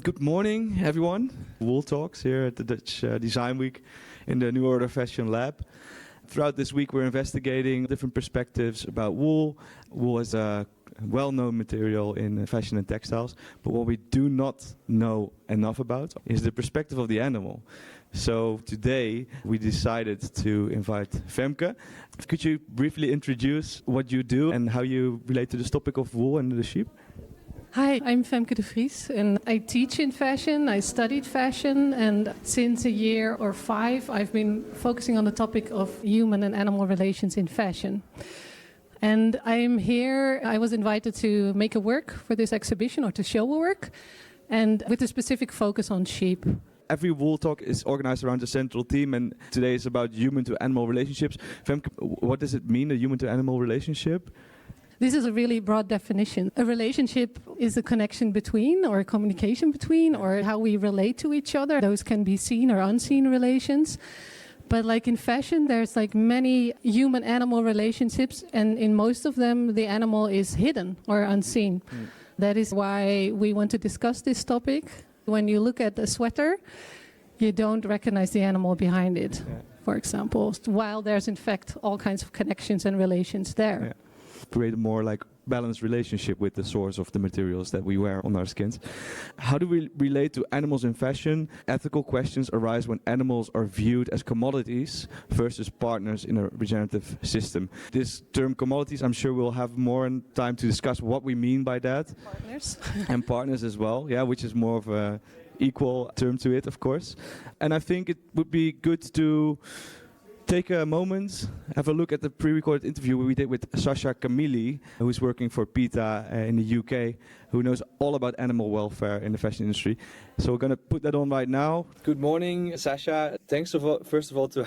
Good morning, everyone. Wool Talks here at the Dutch Design Week in the New Order Fashion Lab. Throughout this week, we're investigating different perspectives about wool. Wool is a well-known material in fashion and textiles, but what we do not know enough about is the perspective of the animal. So today, we decided to invite Femke. Could you briefly introduce what you do and how you relate to this topic of wool and the sheep? Hi, I'm Femke de Vries and I teach in fashion. I studied fashion, and since a year or 5 I've been focusing on the topic of human and animal relations in fashion. And I'm here, I was invited to make a work for this exhibition or to show a work, and with a specific focus on sheep. Every Wool Talk is organized around a central theme, and today is about human to animal relationships. Femke, what does it mean, a human to animal relationship? This is a really broad definition. A relationship is a connection between, or a communication between, or how we relate to each other. Those can be seen or unseen relations. But like in fashion, there's like many human-animal relationships, and in most of them, the animal is hidden or unseen. That is why we want to discuss this topic. When you look at a sweater, you don't recognize the animal behind it, for example, while there's in fact all kinds of connections and relations there. Yeah. Create a more like balanced relationship with the source of the materials that we wear on our skins. How do we relate to animals in fashion? Ethical questions arise when animals are viewed as commodities versus partners in a regenerative system. This term commodities, I'm sure we'll have more time to discuss what we mean by that. Partners. And partners as well, yeah, which is more of a equal term to it, of course. And I think it would be good to take a moment, have a look at the pre-recorded interview we did with Sascha Camilli, who's working for PETA in the UK, who knows all about animal welfare in the fashion industry. So we're going to put that on right now. Good morning, Sascha. Thanks first of all to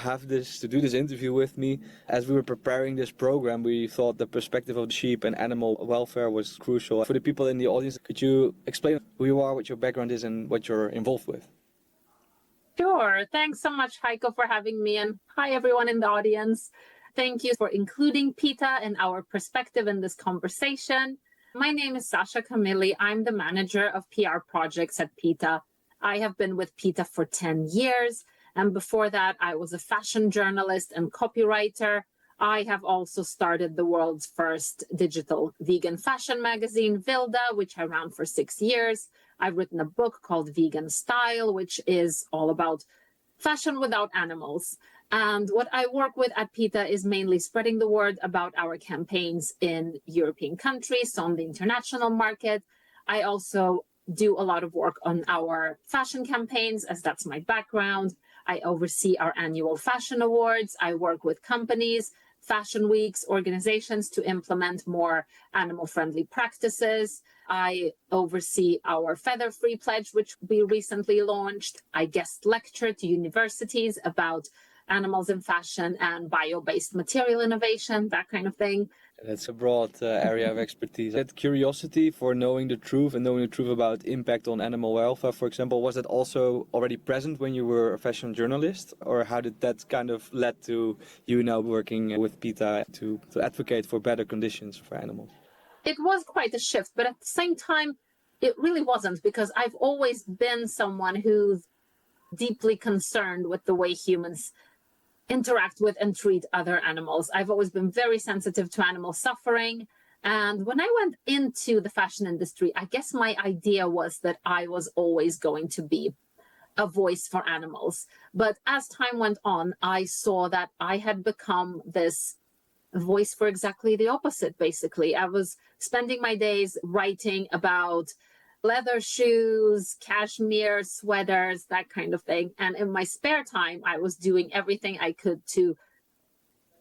do this interview with me. As we were preparing this program, we thought the perspective of sheep and animal welfare was crucial. For the people in the audience, could you explain who you are, what your background is, and what you're involved with? Sure. Thanks so much, Haiko, for having me. And hi, everyone in the audience. Thank you for including PETA and our perspective in this conversation. My name is Sascha Camilli. I'm the manager of PR projects at PETA. I have been with PETA for 10 years. And before that, I was a fashion journalist and copywriter. I have also started the world's first digital vegan fashion magazine, Vilda, which I ran for 6 years. I've written a book called Vegan Style, which is all about fashion without animals. And what I work with at PETA is mainly spreading the word about our campaigns in European countries, on the international market. I also do a lot of work on our fashion campaigns, as that's my background. I oversee our annual fashion awards. I work with companies, fashion weeks, organizations to implement more animal-friendly practices. I oversee our feather-free pledge, which we recently launched. I guest lecture to universities about animals in fashion and bio-based material innovation, that kind of thing. That's a broad area of expertise. That curiosity for knowing the truth and knowing the truth about impact on animal welfare, for example, was that also already present when you were a fashion journalist? Or how did that kind of led to you now working with PETA to advocate for better conditions for animals? It was quite a shift, but at the same time, it really wasn't, because I've always been someone who's deeply concerned with the way humans interact with and treat other animals. I've always been very sensitive to animal suffering. And when I went into the fashion industry, I guess my idea was that I was always going to be a voice for animals. But as time went on, I saw that I had become this voice for exactly the opposite, basically. I was spending my days writing about leather shoes, cashmere sweaters, that kind of thing. And in my spare time, I was doing everything I could to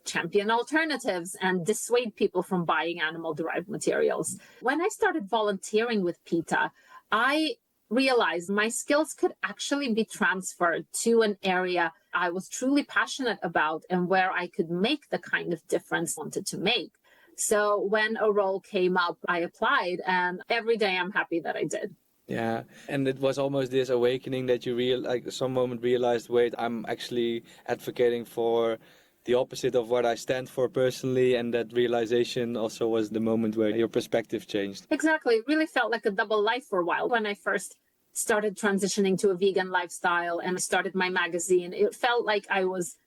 champion alternatives and dissuade people from buying animal-derived materials. When I started volunteering with PETA, I realized my skills could actually be transferred to an area I was truly passionate about and where I could make the kind of difference I wanted to make. So when a role came up, I applied, and every day I'm happy that I did. Yeah, and it was almost this awakening that you some moment realized, wait, I'm actually advocating for the opposite of what I stand for personally, and that realization also was the moment where your perspective changed. Exactly. It really felt like a double life for a while. When I first started transitioning to a vegan lifestyle and started my magazine, it felt like I was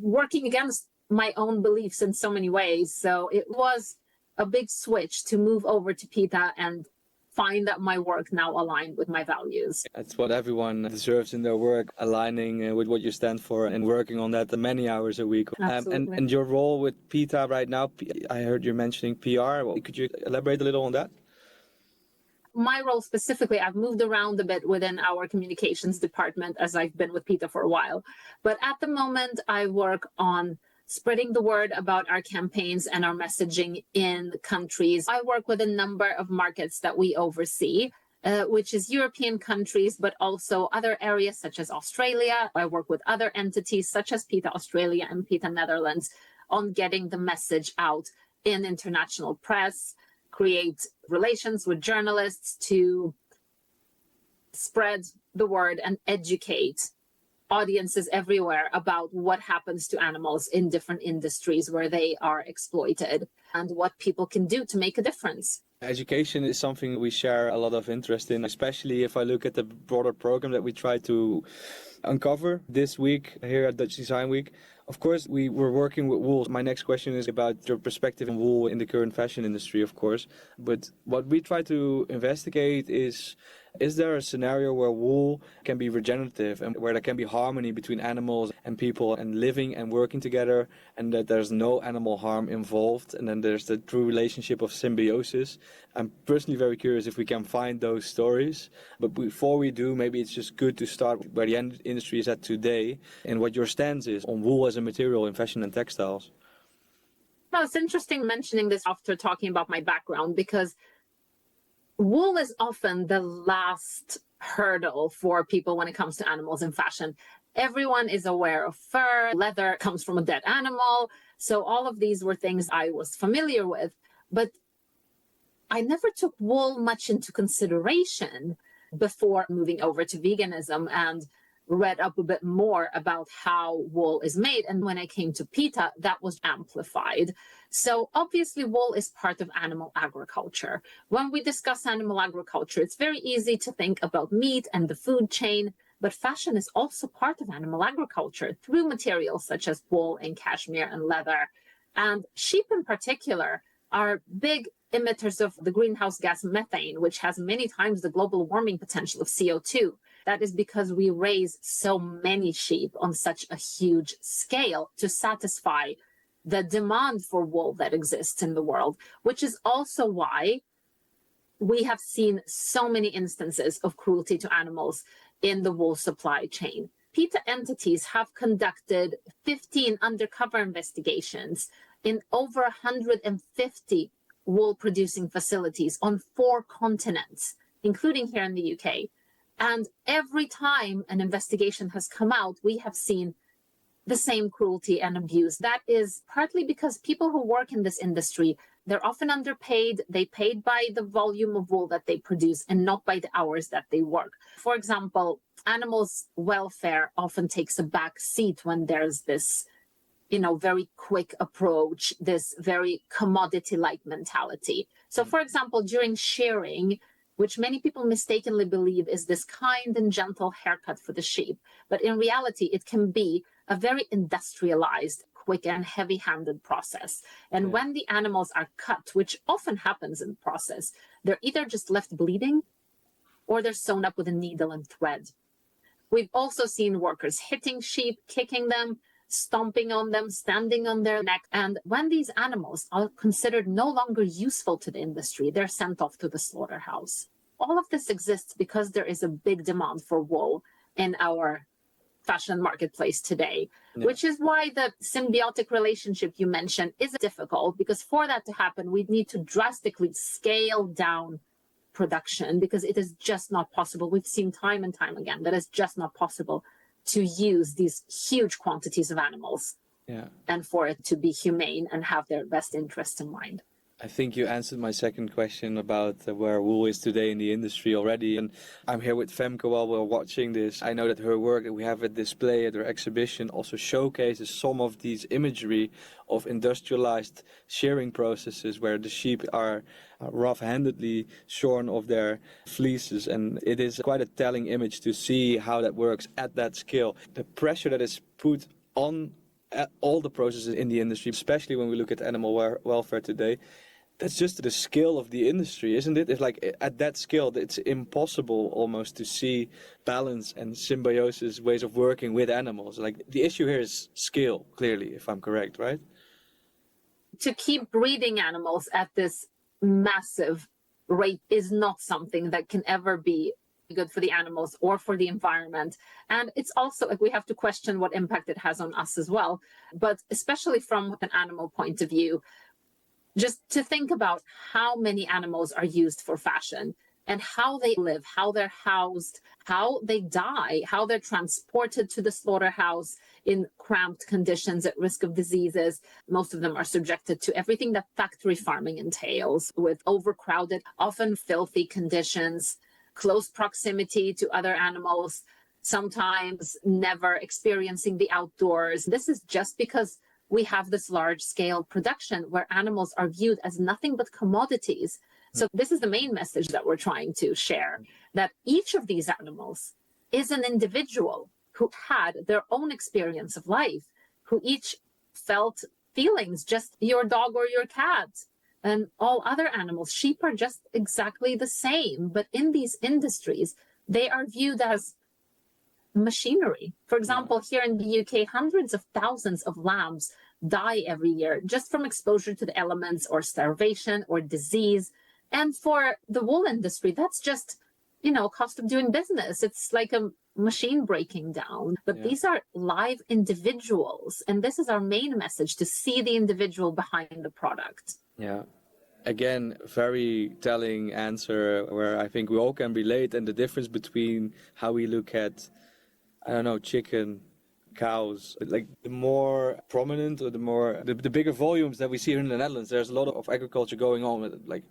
working against my own beliefs in so many ways. So it was a big switch to move over to PETA and find that my work now aligned with my values. That's what everyone deserves in their work, aligning with what you stand for and working on that many hours a week. Absolutely. And your role with PETA right now, I heard you mentioning PR. Could you elaborate a little on that? My role specifically, I've moved around a bit within our communications department as I've been with PETA for a while. But at the moment, I work on spreading the word about our campaigns and our messaging in countries. I work with a number of markets that we oversee, which is European countries, but also other areas such as Australia. I work with other entities such as PETA Australia and PETA Netherlands on getting the message out in international press, create relations with journalists to spread the word and educate audiences everywhere about what happens to animals in different industries where they are exploited and what people can do to make a difference. Education is something we share a lot of interest in, especially if I look at the broader program that we try to uncover this week here at Dutch Design Week. Of course, we were working with wool. My next question is about your perspective on wool in the current fashion industry, of course. But what we try to investigate is there a scenario where wool can be regenerative and where there can be harmony between animals and people and living and working together, and that there's no animal harm involved, and then there's the true relationship of symbiosis? I'm personally very curious if we can find those stories. But before we do, maybe it's just good to start where the industry is at today and what your stance is on wool as a material in fashion and textiles. Well, it's interesting mentioning this after talking about my background, because wool is often the last hurdle for people when it comes to animals in fashion. Everyone is aware of fur, leather comes from a dead animal. So all of these were things I was familiar with, but I never took wool much into consideration before moving over to veganism and read up a bit more about how wool is made. And when I came to PETA, that was amplified. So obviously wool is part of animal agriculture. When we discuss animal agriculture, it's very easy to think about meat and the food chain, but fashion is also part of animal agriculture through materials such as wool and cashmere and leather. And sheep in particular are big emitters of the greenhouse gas methane, which has many times the global warming potential of CO2. That is because we raise so many sheep on such a huge scale to satisfy the demand for wool that exists in the world, which is also why we have seen so many instances of cruelty to animals in the wool supply chain. PETA entities have conducted 15 undercover investigations in over 150 wool-producing facilities on 4 continents, including here in the UK. And every time an investigation has come out, we have seen the same cruelty and abuse. That is partly because people who work in this industry, they're often underpaid. They paid by the volume of wool that they produce and not by the hours that they work. For example, animals' welfare often takes a back seat when there's this, very quick approach, this very commodity-like mentality. So, for example, during shearing, which many people mistakenly believe is this kind and gentle haircut for the sheep, but in reality, it can be a very industrialized, quick and heavy-handed process. And when the animals are cut, which often happens in the process, they're either just left bleeding or they're sewn up with a needle and thread. We've also seen workers hitting sheep, kicking them, stomping on them, standing on their neck. And when these animals are considered no longer useful to the industry, they're sent off to the slaughterhouse. All of this exists because there is a big demand for wool in our fashion marketplace today, which is why the symbiotic relationship you mentioned is difficult, because for that to happen, we need to drastically scale down production, because it is just not possible. We've seen time and time again that it's just not possible to use these huge quantities of animals and for it to be humane and have their best interests in mind. I think you answered my second question about where wool is today in the industry already. And I'm here with Femke while we're watching this. I know that her work that we have at display at her exhibition also showcases some of these imagery of industrialized shearing processes where the sheep are rough-handedly shorn of their fleeces. And it is quite a telling image to see how that works at that scale. The pressure that is put on all the processes in the industry, especially when we look at animal welfare today, that's just the scale of the industry, isn't it? It's like at that scale, it's impossible almost to see balance and symbiosis ways of working with animals. Like the issue here is scale, clearly, if I'm correct, right? To keep breeding animals at this massive rate is not something that can ever be good for the animals or for the environment. And it's also like we have to question what impact it has on us as well. But especially from an animal point of view, just to think about how many animals are used for fashion and how they live, how they're housed, how they die, how they're transported to the slaughterhouse in cramped conditions at risk of diseases. Most of them are subjected to everything that factory farming entails, with overcrowded, often filthy conditions, close proximity to other animals, sometimes never experiencing the outdoors. This is just because we have this large scale production where animals are viewed as nothing but commodities. So this is the main message that we're trying to share, that each of these animals is an individual who had their own experience of life, who each felt feelings, just your dog or your cat and all other animals. Sheep are just exactly the same, but in these industries, they are viewed as machinery. For example, here in the UK, hundreds of thousands of lambs die every year just from exposure to the elements or starvation or disease. And for the wool industry, that's just, cost of doing business. It's like a machine breaking down. But these are live individuals. And this is our main message, to see the individual behind the product. Yeah. Again, very telling answer where I think we all can relate, and the difference between how we look at, chicken, cows, like the more prominent or the bigger volumes that we see here in the Netherlands, there's a lot of agriculture going on with like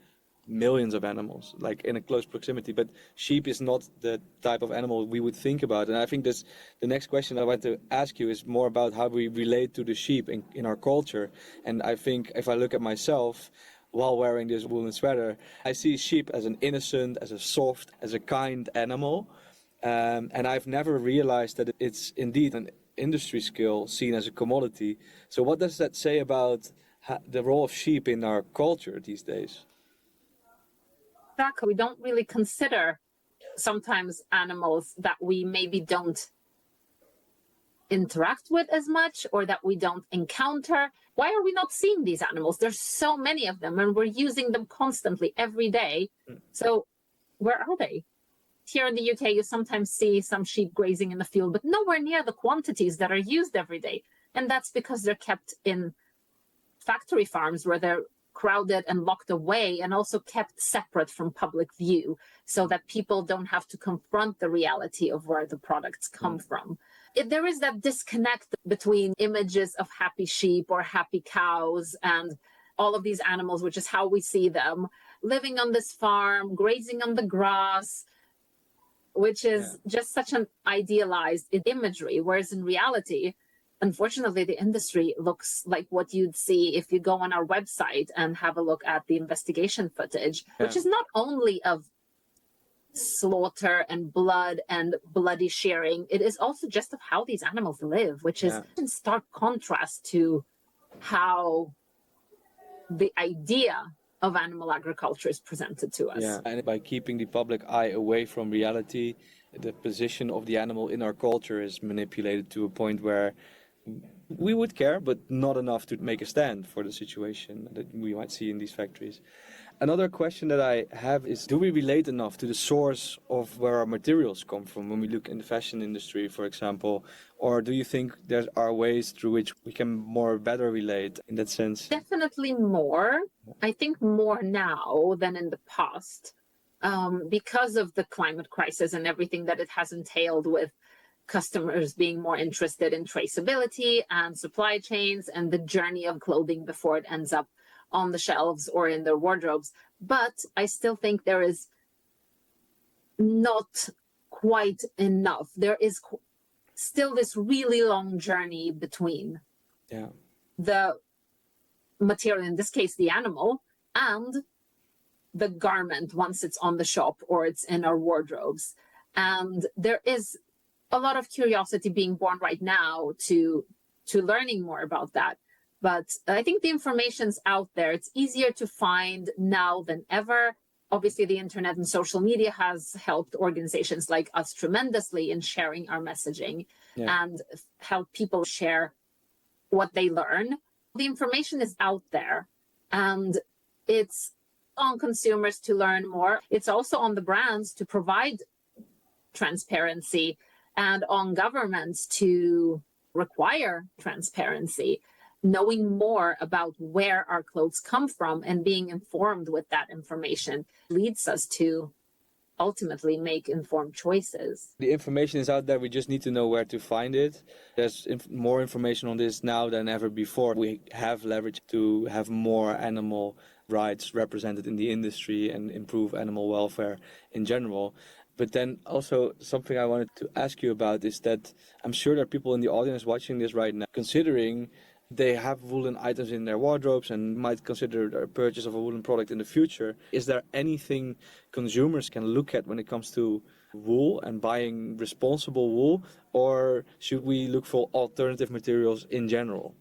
millions of animals, like in a close proximity. But sheep is not the type of animal we would think about. And I think the next question I want to ask you is more about how we relate to the sheep in our culture. And I think if I look at myself, while wearing this woolen sweater, I see sheep as an innocent, as a soft, as a kind animal. And I've never realized that it's indeed an industry skill seen as a commodity. So what does that say about the role of sheep in our culture these days? We don't really consider sometimes animals that we maybe don't interact with as much or that we don't encounter. Why are we not seeing these animals? There's so many of them and we're using them constantly every day. So where are they? Here in the UK, you sometimes see some sheep grazing in the field, but nowhere near the quantities that are used every day. And that's because they're kept in factory farms where they're crowded and locked away, and also kept separate from public view so that people don't have to confront the reality of where the products come from. There is that disconnect between images of happy sheep or happy cows and all of these animals, which is how we see them, living on this farm, grazing on the grass, which is just such an idealized imagery, whereas in reality, unfortunately, the industry looks like what you'd see if you go on our website and have a look at the investigation footage, which is not only of slaughter and blood and bloody shearing, it is also just of how these animals live, which is in stark contrast to how the idea of animal agriculture is presented to us. Yeah, and by keeping the public eye away from reality, the position of the animal in our culture is manipulated to a point where we would care, but not enough to make a stand for the situation that we might see in these factories. Another question that I have is, do we relate enough to the source of where our materials come from when we look in the fashion industry, for example? Or do you think there are ways through which we can better relate in that sense? Definitely more. I think more now than in the past, because of the climate crisis and everything that it has entailed, with customers being more interested in traceability and supply chains and the journey of clothing before it ends up on the shelves or in their wardrobes. But I still think there is not quite enough. There is still this really long journey between the material, in this case, the animal, and the garment once it's on the shop or it's in our wardrobes. And there is a lot of curiosity being born right now to learning more about that. But I think the information's out there. It's easier to find now than ever. Obviously, the internet and social media has helped organizations like us tremendously in sharing our messaging and help people share what they learn. The information is out there, and it's on consumers to learn more. It's also on the brands to provide transparency and on governments to require transparency. Knowing more about where our clothes come from and being informed with that information leads us to ultimately make informed choices. The information is out there, we just need to know where to find it. There's more information on this now than ever before. We have leverage to have more animal rights represented in the industry and improve animal welfare in general. But then also something I wanted to ask you about is that I'm sure there are people in the audience watching this right now considering they have woolen items in their wardrobes and might consider a purchase of a woolen product in the future. Is there anything consumers can look at when it comes to wool and buying responsible wool, or should we look for alternative materials in general?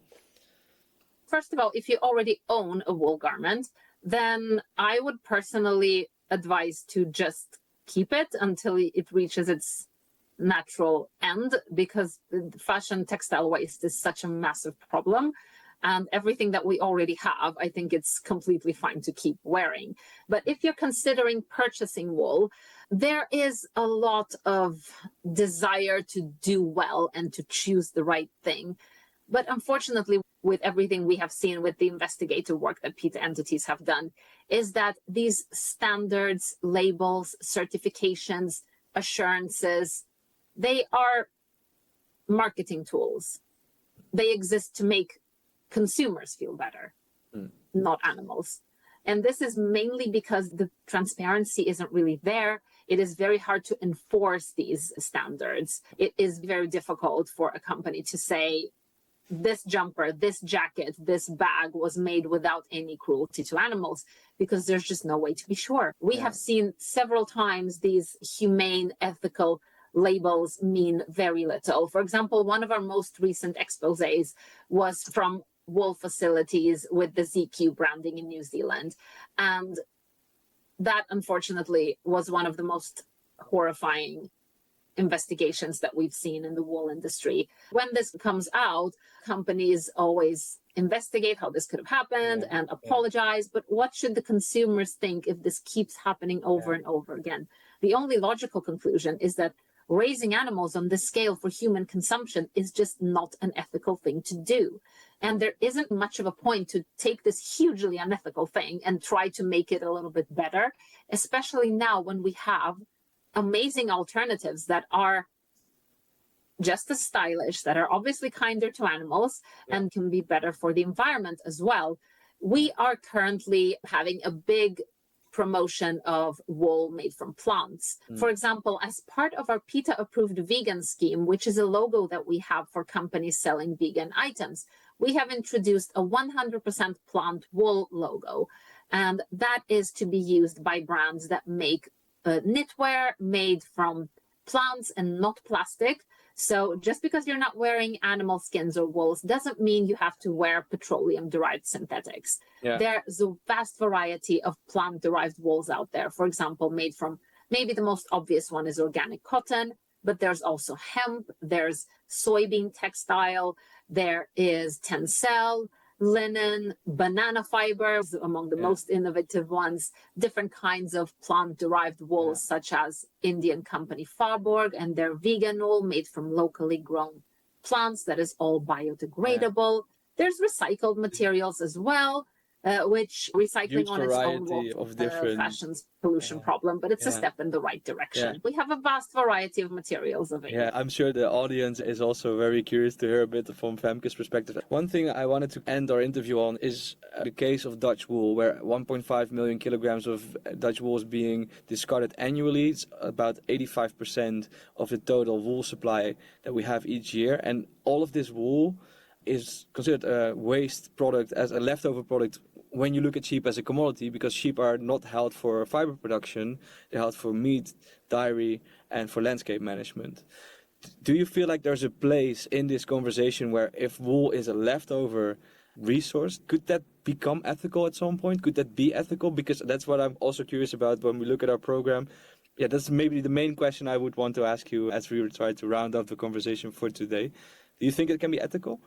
First of all, if you already own a wool garment, then I would personally advise to just keep it until it reaches its natural end, because fashion textile waste is such a massive problem, and everything that we already have, I think it's completely fine to keep wearing. But if you're considering purchasing wool, there is a lot of desire to do well and to choose the right thing. But unfortunately, with everything we have seen with the investigative work that PETA entities have done, is that these standards, labels, certifications, assurances, they are marketing tools. They exist to make consumers feel better, not animals. And this is mainly because the transparency isn't really there. It is very hard to enforce these standards. It is very difficult for a company to say, this jumper, this jacket, this bag was made without any cruelty to animals, because there's just no way to be sure. We have seen several times these humane, ethical labels mean very little. For example, one of our most recent exposés was from wool facilities with the ZQ branding in New Zealand. And that, unfortunately, was one of the most horrifying investigations that we've seen in the wool industry. When this comes out, companies always investigate how this could have happened and apologize. But what should the consumers think if this keeps happening over and over again? The only logical conclusion is that raising animals on this scale for human consumption is just not an ethical thing to do. And there isn't much of a point to take this hugely unethical thing and try to make it a little bit better, especially now when we have amazing alternatives that are just as stylish, that are obviously kinder to animals and can be better for the environment as well. We are currently having a big promotion of wool made from plants. For example, as part of our PETA approved vegan scheme, which is a logo that we have for companies selling vegan items, we have introduced a 100% plant wool logo. And that is to be used by brands that make knitwear made from plants and not plastic. So just because you're not wearing animal skins or wools doesn't mean you have to wear petroleum-derived synthetics. There's a vast variety of plant-derived wools out there, for example, made from, maybe the most obvious one is organic cotton, but there's also hemp, there's soybean textile, there is tencel, linen, banana fibers, among the most innovative ones, different kinds of plant-derived wools, such as Indian company Farborg and their vegan wool made from locally grown plants that is all biodegradable. There's recycled materials as well. which recycling Huge on its own variety will of different fashion's pollution problem, but it's a step in the right direction. We have a vast variety of materials available. Yeah, I'm sure the audience is also very curious to hear a bit from Femke's perspective. One thing I wanted to end our interview on is the case of Dutch wool, where 1.5 million kilograms of Dutch wool is being discarded annually. It's about 85% of the total wool supply that we have each year. And all of this wool is considered a waste product, as a leftover product, when you look at sheep as a commodity, because sheep are not held for fiber production, they're held for meat, dairy, and for landscape management. Do you feel like there's a place in this conversation where if wool is a leftover resource, could that become ethical at some point? Could that be ethical? Because that's what I'm also curious about when we look at our program. Yeah, that's maybe the main question I would want to ask you as we try to round up the conversation for today. Do you think it can be ethical?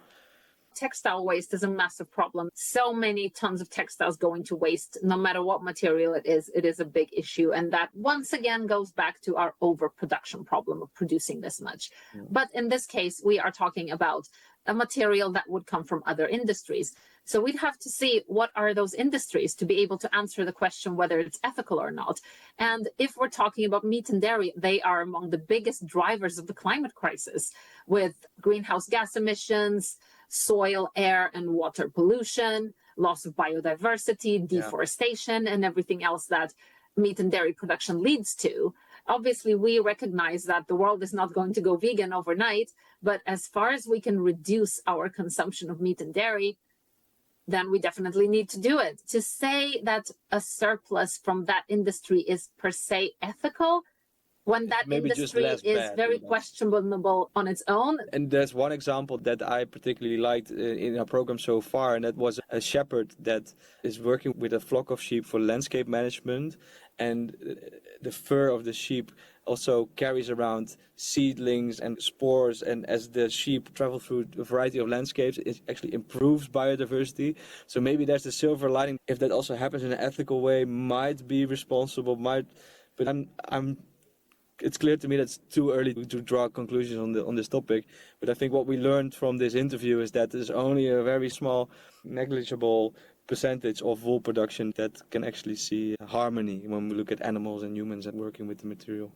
Textile waste is a massive problem. So many tons of textiles going to waste, no matter what material it is a big issue. And that once again goes back to our overproduction problem of producing this much. But in this case, we are talking about a material that would come from other industries. So we'd have to see what are those industries to be able to answer the question whether it's ethical or not. And if we're talking about meat and dairy, they are among the biggest drivers of the climate crisis, with greenhouse gas emissions, soil, air, and water pollution, loss of biodiversity, deforestation, and everything else that meat and dairy production leads to. Obviously, we recognize that the world is not going to go vegan overnight, but as far as we can reduce our consumption of meat and dairy, then we definitely need to do it. To say that a surplus from that industry is per se ethical, when that maybe industry is very questionable on its own. And there's one example that I particularly liked in our program so far, and that was a shepherd that is working with a flock of sheep for landscape management, and the fur of the sheep also carries around seedlings and spores, and as the sheep travel through a variety of landscapes, it actually improves biodiversity. So maybe there's a silver lining. If that also happens in an ethical way, might be responsible, but it's clear to me that's too early to draw conclusions on this topic. But I think what we learned from this interview is that there's only a very small, negligible percentage of wool production that can actually see harmony when we look at animals and humans and working with the material.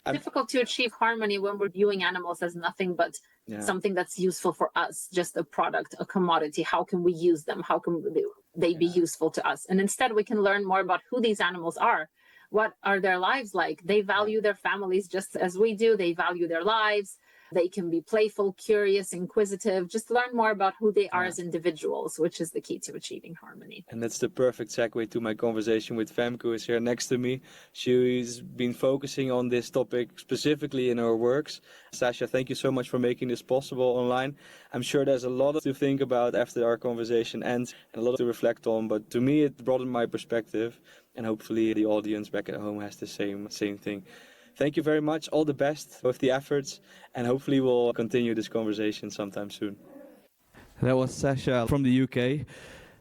Difficult to achieve harmony when we're viewing animals as nothing but something that's useful for us, just a product, a commodity. How can we use them? How can they be useful to us? And instead we can learn more about who these animals are. What are their lives like? They value their families just as we do. They value their lives. They can be playful, curious, inquisitive. Just learn more about who they are as individuals, which is the key to achieving harmony. And that's the perfect segue to my conversation with Femke, who is here next to me. She's been focusing on this topic specifically in her works. Sascha, thank you so much for making this possible online. I'm sure there's a lot to think about after our conversation ends and a lot to reflect on, but to me it broadened my perspective, and hopefully the audience back at home has the same thing. Thank you very much. All the best with the efforts, and hopefully we'll continue this conversation sometime soon. That was Sascha from the UK.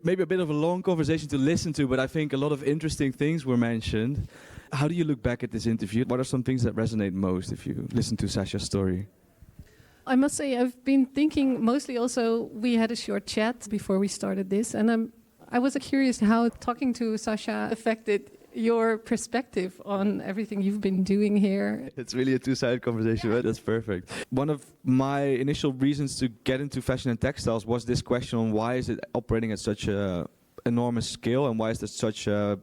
Maybe a bit of a long conversation to listen to, but I think a lot of interesting things were mentioned. How do you look back at this interview? What are some things that resonate most if you listen to Sascha's story? I must say, I've been thinking mostly also, we had a short chat before we started this, and I was curious how talking to Sascha affected your perspective on everything you've been doing here. It's really a two-sided conversation, right? That's perfect. One of my initial reasons to get into fashion and textiles was this question on why is it operating at such a enormous scale, and why is there such a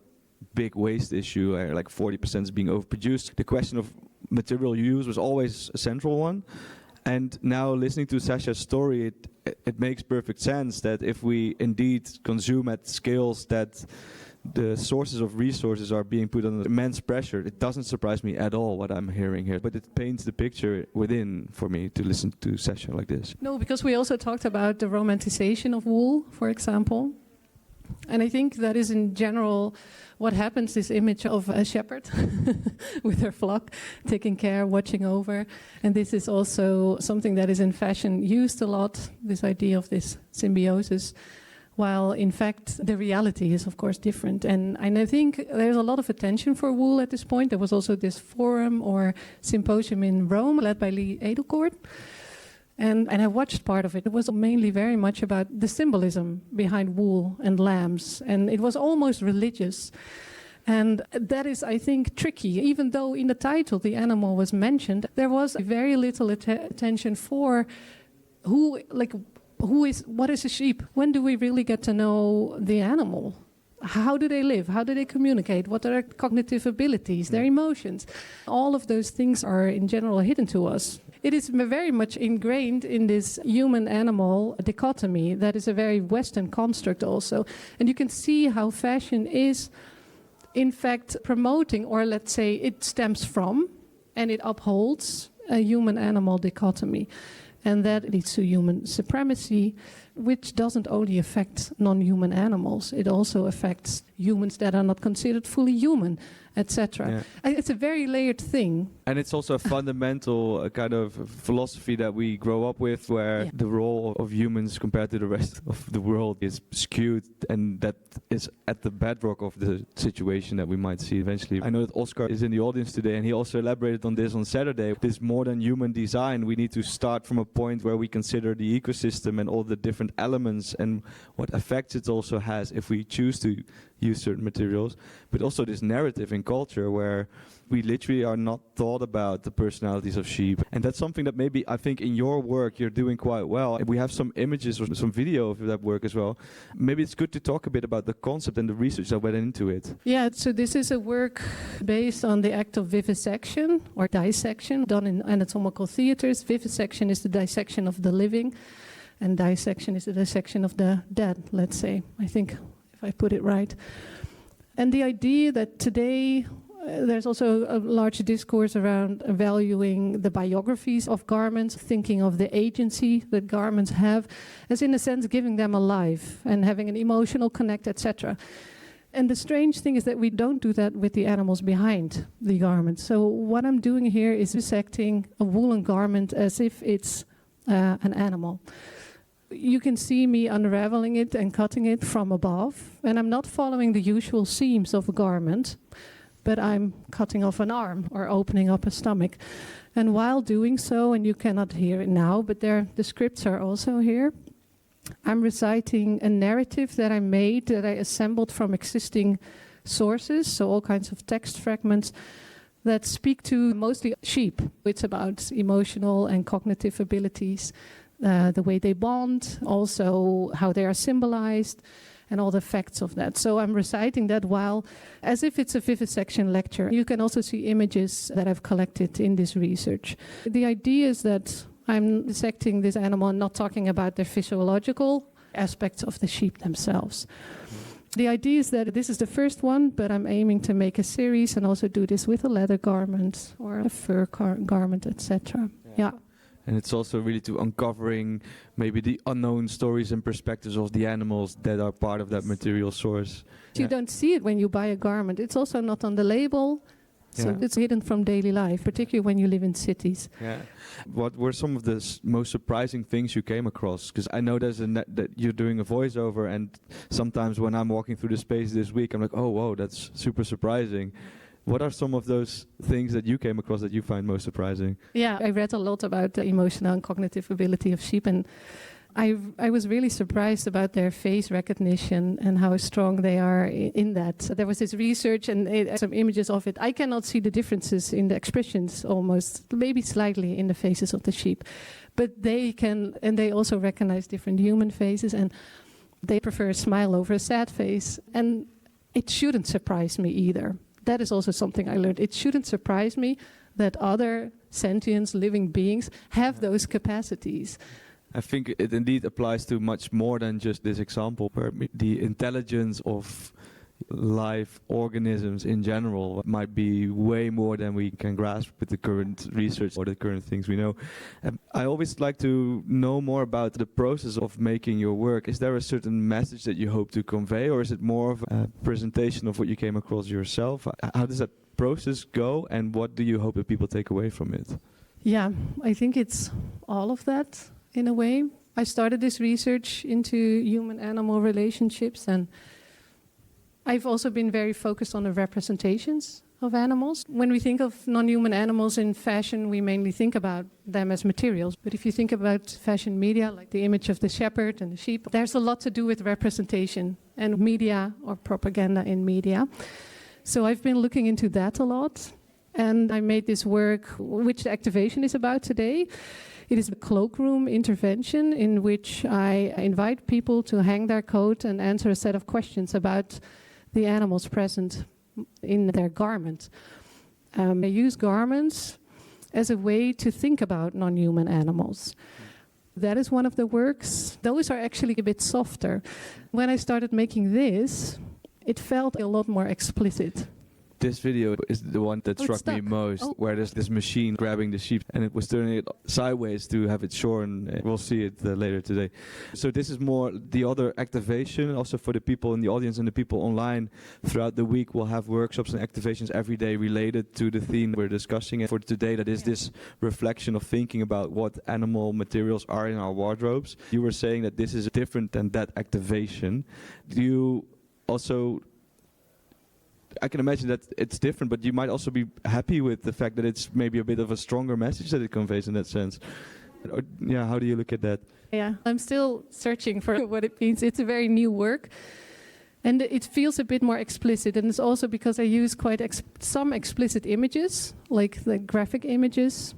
big waste issue, like 40% is being overproduced. The question of material use was always a central one. And now listening to Sascha's story, it makes perfect sense that if we indeed consume at scales that the sources of resources are being put under immense pressure, it doesn't surprise me at all what I'm hearing here. But it paints the picture within for me to listen to Sascha like this. No, because we also talked about the romanticization of wool, for example. And I think that is in general what happens, this image of a shepherd with her flock, taking care, watching over. And this is also something that is in fashion used a lot, this idea of this symbiosis, while in fact the reality is of course different. And I think there's a lot of attention for wool at this point. There was also this forum or symposium in Rome led by Lee Edelkoort. And I watched part of it. It was mainly very much about the symbolism behind wool and lambs. And it was almost religious. And that is, I think, tricky. Even though in the title the animal was mentioned, there was very little attention for what is a sheep? When do we really get to know the animal? How do they live? How do they communicate? What are their cognitive abilities, their emotions? All of those things are in general hidden to us. It is very much ingrained in this human-animal dichotomy that is a very Western construct also. And you can see how fashion is, in fact, promoting, or let's say it stems from, and it upholds a human-animal dichotomy. And that leads to human supremacy, which doesn't only affect non-human animals, it also affects humans that are not considered fully human, etc. Yeah. It's a very layered thing. And it's also a fundamental kind of philosophy that we grow up with, where the role of humans compared to the rest of the world is skewed, and that is at the bedrock of the situation that we might see eventually. I know that Oscar is in the audience today, and he also elaborated on this on Saturday. This more than human design, we need to start from a point where we consider the ecosystem and all the different elements and what effects it also has if we choose to use certain materials, but also this narrative in culture where we literally are not thought about the personalities of sheep. And that's something that maybe I think in your work you're doing quite well. We have some images or some video of that work as well. Maybe it's good to talk a bit about the concept and the research that went into it. Yeah, so this is a work based on the act of vivisection or dissection done in anatomical theaters. Vivisection is the dissection of the living, and dissection is the dissection of the dead, let's say. I think if I put it right. And the idea that today there's also a large discourse around valuing the biographies of garments, thinking of the agency that garments have, as in a sense giving them a life and having an emotional connect, etc. And the strange thing is that we don't do that with the animals behind the garment. So what I'm doing here is dissecting a woolen garment as if it's an animal. You can see me unraveling it and cutting it from above, and I'm not following the usual seams of a garment, but I'm cutting off an arm or opening up a stomach. And while doing so, and you cannot hear it now, but the scripts are also here, I'm reciting a narrative that I made, that I assembled from existing sources, so all kinds of text fragments that speak to mostly sheep. It's about emotional and cognitive abilities, the way they bond, also how they are symbolized, and all the facts of that. So I'm reciting that while, as if it's a vivisection lecture. You can also see images that I've collected in this research. The idea is that I'm dissecting this animal and not talking about their physiological aspects of the sheep themselves. The idea is that this is the first one, but I'm aiming to make a series and also do this with a leather garment or a fur garment, etc. Yeah. And it's also really to uncovering maybe the unknown stories and perspectives of the animals that are part of that material source. You don't see it when you buy a garment. It's also not on the label. So it's hidden from daily life, particularly when you live in cities. Yeah. What were some of the most surprising things you came across? Because I know there's that you're doing a voiceover, and sometimes when I'm walking through the space this week, I'm like, oh, whoa, that's super surprising. What are some of those things that you came across that you find most surprising? Yeah, I read a lot about the emotional and cognitive ability of sheep, and I was really surprised about their face recognition and how strong they are in that. So there was this research and some images of it. I cannot see the differences in the expressions almost, maybe slightly in the faces of the sheep. But they can, and they also recognize different human faces, and they prefer a smile over a sad face. And it shouldn't surprise me either. That is also something I learned. It shouldn't surprise me that other sentient living beings have those capacities. I think it indeed applies to much more than just this example, where the intelligence of live organisms in general might be way more than we can grasp with the current research or the current things we know. I always like to know more about the process of making your work. Is there a certain message that you hope to convey, or is it more of a presentation of what you came across yourself? How does that process go, and what do you hope that people take away from it? Yeah, I think it's all of that. In a way, I started this research into human-animal relationships, and I've also been very focused on the representations of animals. When we think of non-human animals in fashion, we mainly think about them as materials. But if you think about fashion media, like the image of the shepherd and the sheep, there's a lot to do with representation and media or propaganda in media. So I've been looking into that a lot. And I made this work, which the activation is about today. It is a cloakroom intervention in which I invite people to hang their coat and answer a set of questions about the animals present in their garment. They use garments as a way to think about non-human animals. That is one of the works. Those are actually a bit softer. When I started making this, it felt a lot more explicit. This video is the one that struck me most, where there's this machine grabbing the sheep and it was turning it sideways to have it shorn. We'll see it later today. So this is more the other activation, also for the people in the audience and the people online. Throughout the week we'll have workshops and activations every day related to the theme we're discussing. And for today, that is this reflection of thinking about what animal materials are in our wardrobes. You were saying that this is different than that activation. Do you also... I can imagine that it's different, but you might also be happy with the fact that it's maybe a bit of a stronger message that it conveys in that sense. Or, yeah, how do you look at that? Yeah, I'm still searching for what it means. It's a very new work, and it feels a bit more explicit. And it's also because I use quite some explicit images, like the graphic images,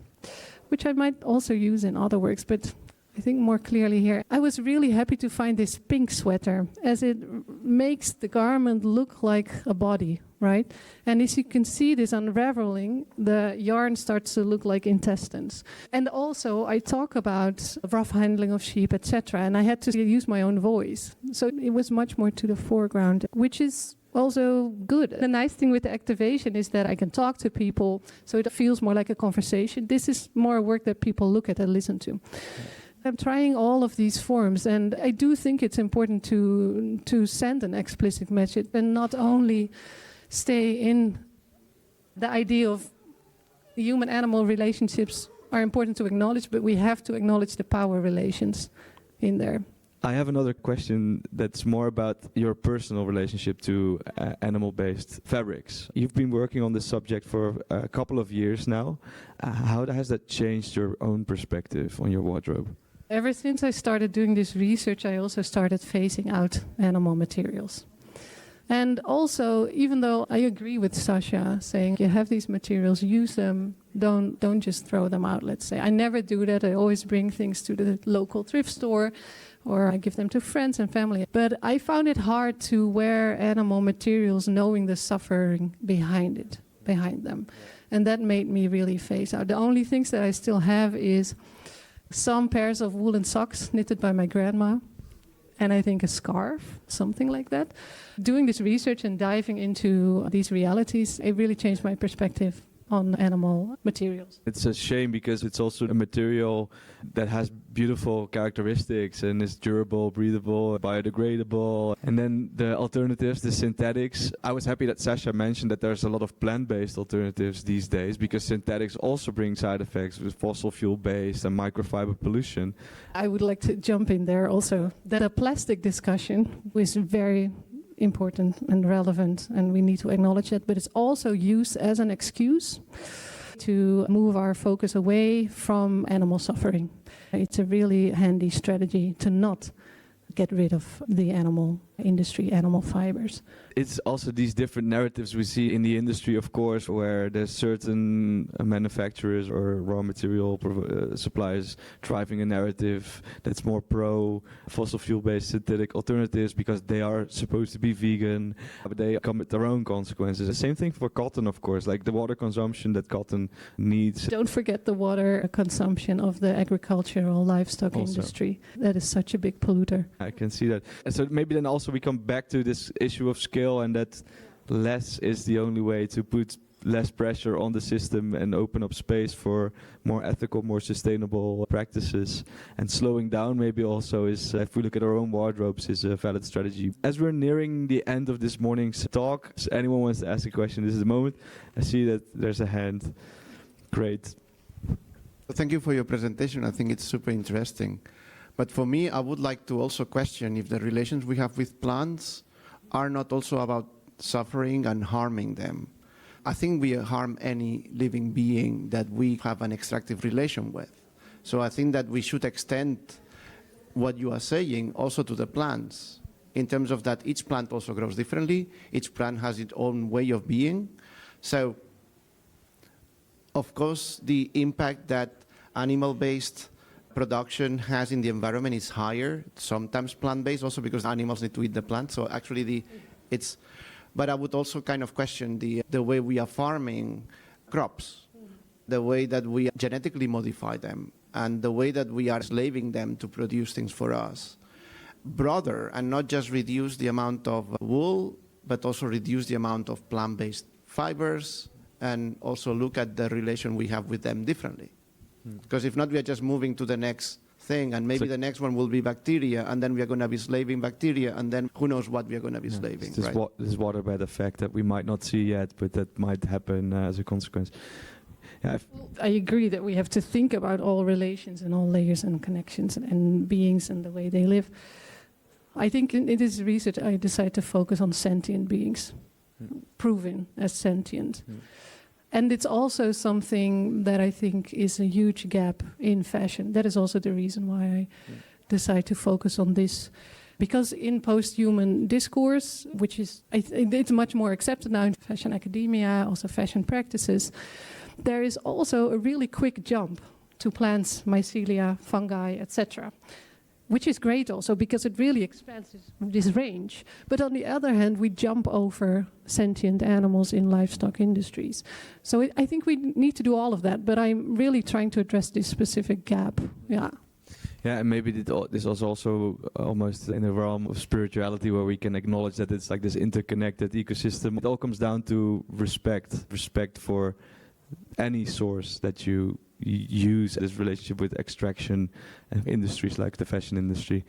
which I might also use in other works, but I think more clearly here. I was really happy to find this pink sweater, as it makes the garment look like a body, right? And as you can see this unraveling, the yarn starts to look like intestines. And also I talk about rough handling of sheep, etc. And I had to use my own voice. So it was much more to the foreground, which is also good. The nice thing with the activation is that I can talk to people, so it feels more like a conversation. This is more work that people look at and listen to. I'm trying all of these forms, and I do think it's important to send an explicit message and not only stay in the idea of human-animal relationships are important to acknowledge, but we have to acknowledge the power relations in there. I have another question that's more about your personal relationship to animal-based fabrics. You've been working on this subject for a couple of years now. How has that changed your own perspective on your wardrobe? Ever since I started doing this research, I also started phasing out animal materials. And also, even though I agree with Sascha saying you have these materials, use them, don't just throw them out, let's say. I never do that. I always bring things to the local thrift store, or I give them to friends and family. But I found it hard to wear animal materials knowing the suffering behind them. And that made me really phase out. The only things that I still have is some pairs of woolen socks knitted by my grandma, and I think a scarf, something like that. Doing this research and diving into these realities, it really changed my perspective on animal materials. It's a shame because it's also a material that has beautiful characteristics and is durable, breathable, biodegradable. And then the alternatives, the synthetics. I was happy that Sascha mentioned that there's a lot of plant-based alternatives these days because synthetics also bring side effects with fossil fuel-based and microfiber pollution. I would like to jump in there also. That a plastic discussion is very important and relevant, and we need to acknowledge it, but it's also used as an excuse to move our focus away from animal suffering. It's a really handy strategy to not get rid of the animal industry, animal fibers. It's also these different narratives we see in the industry, of course, where there's certain manufacturers or raw material suppliers driving a narrative that's more pro fossil fuel-based synthetic alternatives because they are supposed to be vegan, but they come with their own consequences. The same thing for cotton, of course, like the water consumption that cotton needs. Don't forget the water consumption of the agricultural livestock industry. That is such a big polluter. I can see that. And so maybe then also we come back to this issue of scale, and that less is the only way to put less pressure on the system and open up space for more ethical, more sustainable practices. And slowing down maybe also is, if we look at our own wardrobes, is a valid strategy. As we're nearing the end of this morning's talk, if anyone wants to ask a question, this is the moment. I see that there's a hand. Great. Thank you for your presentation. I think it's super interesting. But for me, I would like to also question if the relations we have with plants are not also about suffering and harming them. I think we harm any living being that we have an extractive relation with. So I think that we should extend what you are saying also to the plants, in terms of that each plant also grows differently, each plant has its own way of being. So, of course, the impact that animal-based production has in the environment is higher, sometimes plant-based, also because animals need to eat the plant. So actually, but I would also kind of question the way we are farming crops, the way that we genetically modify them, and the way that we are slaving them to produce things for us. Broader, and not just reduce the amount of wool, but also reduce the amount of plant-based fibers, and also look at the relation we have with them differently. Because if not, we are just moving to the next thing, and maybe the next one will be bacteria, and then we are going to be slaving bacteria, and then who knows what we are going to be slaving. This waterbed effect that we might not see yet, but that might happen as a consequence. Yeah, I agree that we have to think about all relations and all layers and connections and beings and the way they live. I think in this research I decided to focus on sentient beings, proven as sentient. And it's also something that I think is a huge gap in fashion. That is also the reason why I decided to focus on this. Because in post-human discourse, which is, it's much more accepted now in fashion academia, also fashion practices, there is also a really quick jump to plants, mycelia, fungi, etc., which is great also because it really expands this range. But on the other hand, we jump over sentient animals in livestock industries. So I think we need to do all of that, but I'm really trying to address this specific gap. Yeah. Yeah, and maybe this is also almost in the realm of spirituality, where we can acknowledge that it's like this interconnected ecosystem. It all comes down to respect for any source that you use, this relationship with extraction industries like the fashion industry.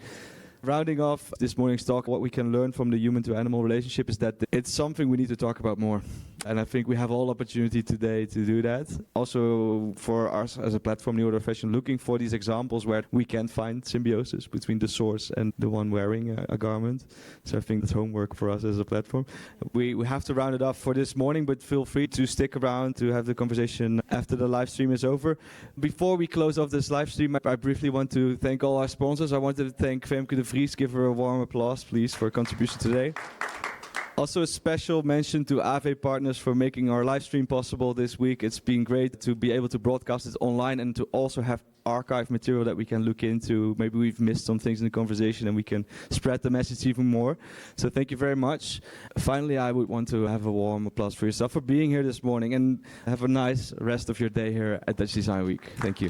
Rounding off this morning's talk, what we can learn from the human to animal relationship is that it's something we need to talk about more. And I think we have all opportunity today to do that. Also for us as a platform, New Order of Fashion, looking for these examples where we can find symbiosis between the source and the one wearing a garment. So I think that's homework for us as a platform. We have to round it off for this morning, but feel free to stick around to have the conversation after the live stream is over. Before we close off this live stream, I briefly want to thank all our sponsors. I wanted to thank Femke Vries. Give her a warm applause, please, for her contribution today. Also a special mention to AV Partners for making our live stream possible this week. It's been great to be able to broadcast it online and to also have archive material that we can look into. Maybe we've missed some things in the conversation and we can spread the message even more. So thank you very much. Finally, I would want to have a warm applause for yourself for being here this morning, and have a nice rest of your day here at Dutch Design Week. Thank you.